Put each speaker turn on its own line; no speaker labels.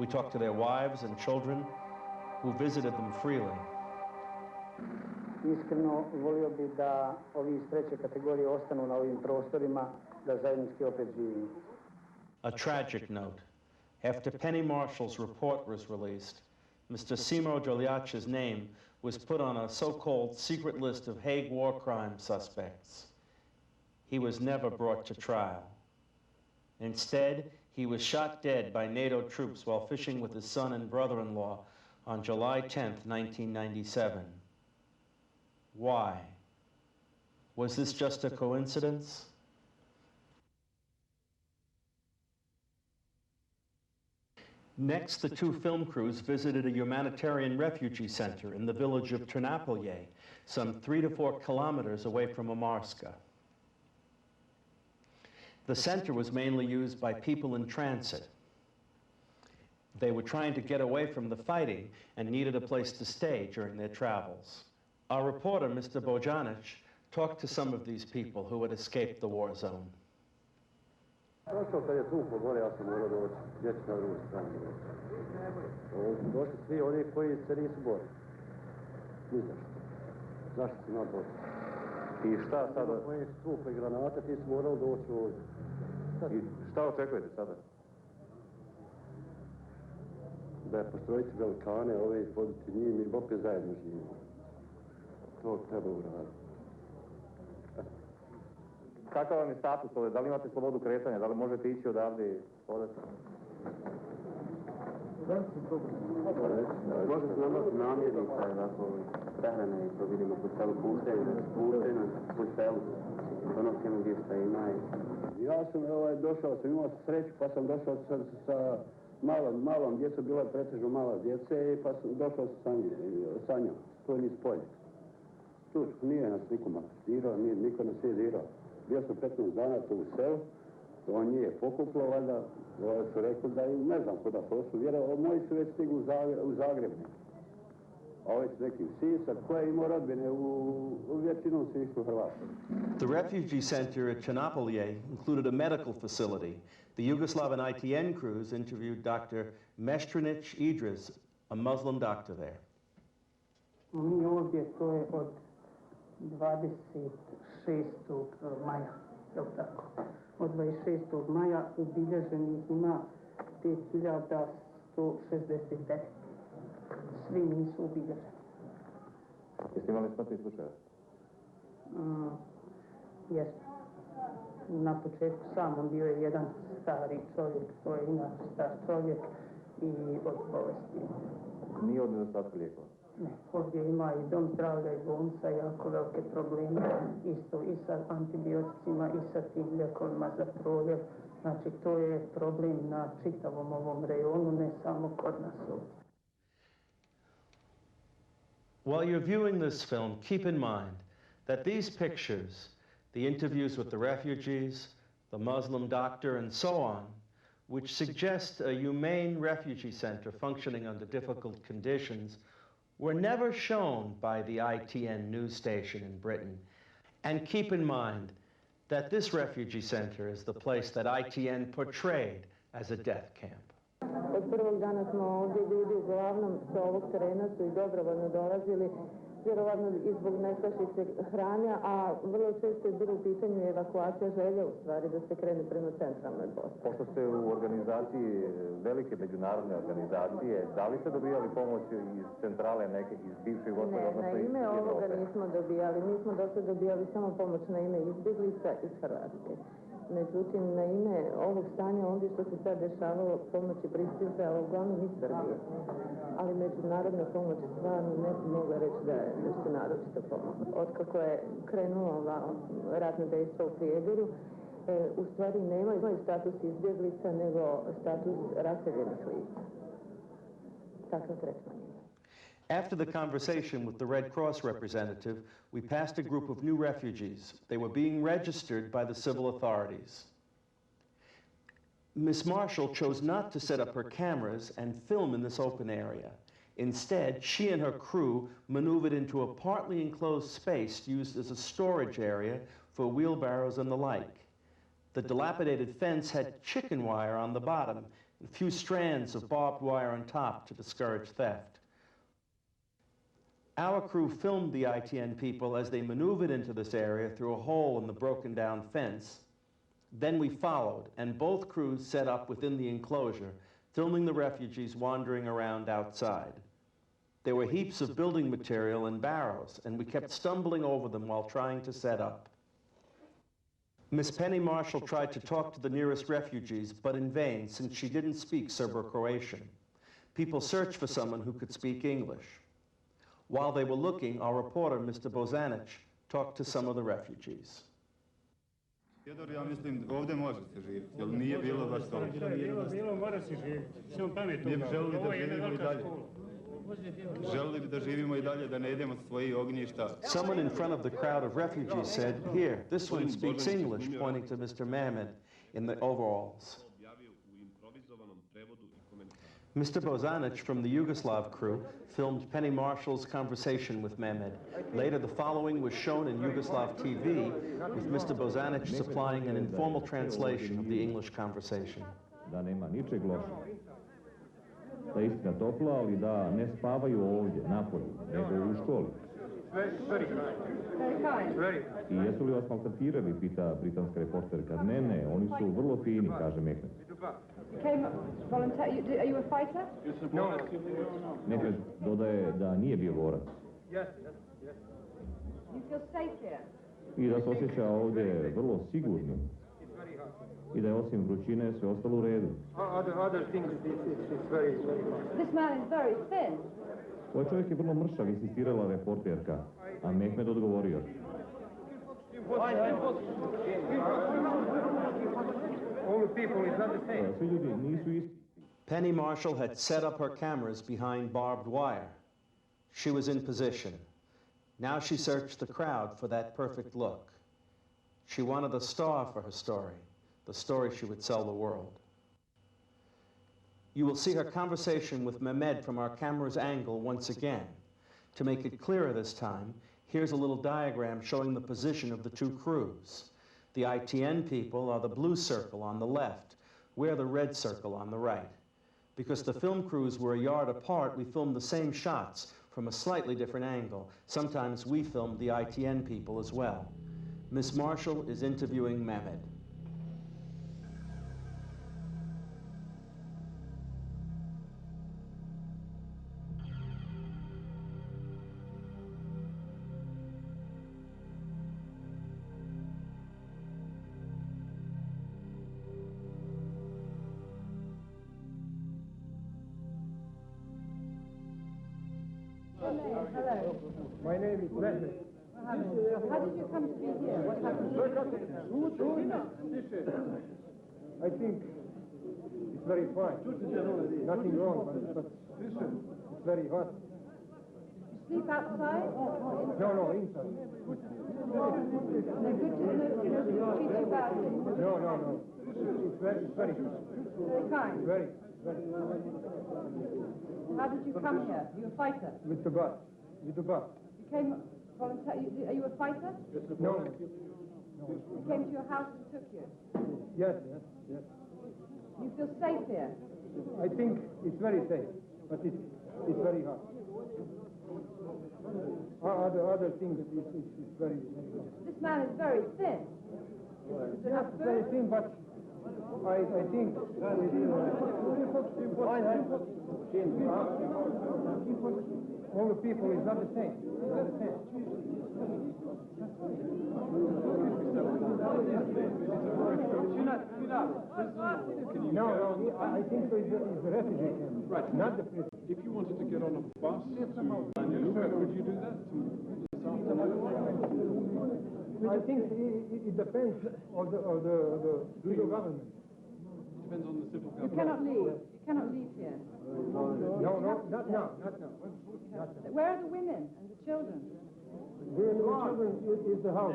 We talked to their wives and children who visited them freely.
Iskreno volio bi da ovi iz treće kategorije ostanu na ovim prostorima, da zajednički opet živimo.
A tragic note. After Penny Marshall's report was released, Mr. Simo Đoljač's name was put on a so-called secret list of Hague war crime suspects. He was never brought to trial. Instead, he was shot dead by NATO troops while fishing with his son and brother-in-law on July 10th, 1997. Why? Was this just a coincidence? Next, the two film crews visited a humanitarian refugee center in the village of Trnopolje, some 3 to 4 kilometers away from Amarska. The center was mainly used by people in transit. They were trying to get away from the fighting and needed a place to stay during their travels. Our reporter, Mr. Bojanic, talked to some of these people who had escaped the war zone.
Prošao kad je truplo gore, ja sam morao doći, gdje ću na drugu stranu doći. Došli svi oni koji se nisu borili. Ni zašto. Zašto si na doći?
I šta sada?
Koje su truple granate, ti si morao doći ovdje.
I šta očekujete sada?
Da je postrojiti velikane, ove i poditi njim i opet zajedno živimo. To treba uraditi.
Kakav vam je status ovdje? Da li imate slobodu kretanja? Da li možete ići odavde i hodati?
Može se namati namjernica, ovako, prehrane i to vidimo po celu puštenu, po celu, donosimo gdje šta ima. Ja sam došao, sam imao sreću, pa sam došao sa malom djecom, bila pretežno mala djece, pa sam došao sa njom, to je niz polje. Tu nije nas niko maltretirao, niko nas nije dirao. Bio sam 15 dana tu u selu, on nije pokuplo, valjda su rekli da im ne znam kuda pošlu, vjerao, moji su već stigli u Zagreb. A ovaj su neki u Sisak, koja imao rodbine, u većinom su išli u Hrvatskoj.
The refugee center at Trnopolje included a medical facility. The Yugoslav ITN crews interviewed Dr. Meštrinić Idris, a Muslim doctor there.
Mi ovdje, to je od 26. maja, je li tako? Od 26. maja ubilježenih ima 5169. Svi nisu ubilježeni.
Jeste imali smrtni slučaj?
Jesu. Na početku samom bio je jedan stari čovjek, to je inače star čovjek i od bolesti.
Nije od nedostatka lijekova?
Ne, ovdje ima i dom zdravlja i bolnica jako velike probleme, isto i sa antibioticima i sa tim lijekovima za proljev. Znači, to je problem na čitavom ovom rejonu, ne samo kod nas ovdje.
While you're viewing this film, keep in mind that these pictures, the interviews with the refugees, the Muslim doctor, and so on, which suggest a humane refugee center functioning under difficult conditions, were never shown by the ITN news station in Britain. And keep in mind that this refugee center is the place that ITN portrayed as a death camp.
Od prvog dana smo ovdje ljudi uglavnom sa ovog terena su i dobrovoljno dolazili, vjerovatno i zbog nestašice hrane, a vrlo često je bilo u pitanju evakuacija želje u stvari da se krene prema centralnoj Bosni.
Pošto ste u organizaciji, velike međunarodne organizacije, da li ste dobijali pomoć iz centrale neke, iz bivše Jugoslavije, odnosno iz Evrope?
Ne, na ime ovoga nismo dobijali. Mi smo dosta dobijali samo pomoć na ime izbjeglica iz Hrvatske. Međutim, na ime ovog stanja ovdje što se sad dešavalo, pomoći pristizala uglavnom iz Srbije. Ali međunarodna pomoć stvarno ne mogu reći da je nešto naročito pomogla. Otkako je krenulo ratno dejstvo u Prijedoru, u stvari nemaju status izbjeglica, nego status raseljenih lica. Takav tretman ima.
After the conversation with the Red Cross representative, we passed a group of new refugees. They were being registered by the civil authorities. Miss Marshall chose not to set up her cameras and film in this open area. Instead, she and her crew maneuvered into a partly enclosed space used as a storage area for wheelbarrows and the like. The dilapidated fence had chicken wire on the bottom, a few strands of barbed wire on top to discourage theft. Our crew filmed the ITN people as they maneuvered into this area through a hole in the broken down fence. Then we followed, and both crews set up within the enclosure, filming the refugees wandering around outside. There were heaps of building material and barrows, and we kept stumbling over them while trying to set up. Miss Penny Marshall tried to talk to the nearest refugees, but in vain, since she didn't speak Serbo-Croatian. People searched for someone who could speak English. While they were looking, our reporter, Mr. Bozanic, talked to some of the refugees.
Theodor, ja mislim, ovdje može se živjeti, jer nije bilo baš toliko.
Bilo, mora se živjeti. Samo pametno.
Želili da živimo i dalje. Želili bi da živimo i dalje, da ne idemo sa svojih ognjišta.
Someone in front of the crowd of refugees said, "Here, this one speaks English," pointing to Mr. Mehmed in the overalls. Mr. Bozanic from the Yugoslav crew filmed Penny Marshall's conversation with Mehmed. Later, the following was shown in Yugoslav TV, with Mr. Bozanic supplying an informal translation of the English conversation.
Da nema ničeg lošeg. Da je istina topla, ali da ne spavaju ovdje, napolju, nego u školi. I jesu li vas maltretirali, pita britanska reporterka. Ne, oni su vrlo fini, kaže Mehmed.
Are you a fighter?
No.
Mehmed dodaje da nije bio borac.
You feel safe here?
I da se osjeća ovdje vrlo sigurnim. I da je osim vrućine sve ostalo u redu.
This man is very thin.
Ovaj čovjek je vrlo mršav, insistirala reporterka, a Mehmed odgovorio. Svi ljudi nisu isti.
Penny Marshall had set up her cameras behind barbed wire. She was in position. Now she searched the crowd for that perfect look. She wanted a star for her story, the story she would sell the world. You will see her conversation with Mehmed from our camera's angle once again. To make it clearer this time, here's a little diagram showing the position of the two crews. The ITN people are the blue circle on the left. We're the red circle on the right. Because the film crews were a yard apart, we filmed the same shots from a slightly different angle. Sometimes we filmed the ITN people as well. Miss Marshall is interviewing Mehmed.
Hello.
My name is Mehmed.
How did you come to be here? What happened?
I think it's very fine. Nothing wrong, but it's very hot.
You sleep outside?
No, inside.
They're good to treat you badly.
No. It's very hot.
Very kind.
Very.
How did you come here? You a fighter?
With the bus.
You came voluntarily. Are you a fighter?
No.
You came to your house and took you.
Yes.
You feel safe here?
I think it's very safe, but it's very hot. Other things is very hot.
This man is very thin.
Yes, very thin, but I think all the people is not the same. No, I think it's a refugee camp, right? Not the prison.
If you wanted to get on a bus to Banja, could you do that?
I think it depends on the government.
Depends on the civil government.
You cannot leave. You cannot leave here.
No, not now.
Where are the women and the children?
The children is the house.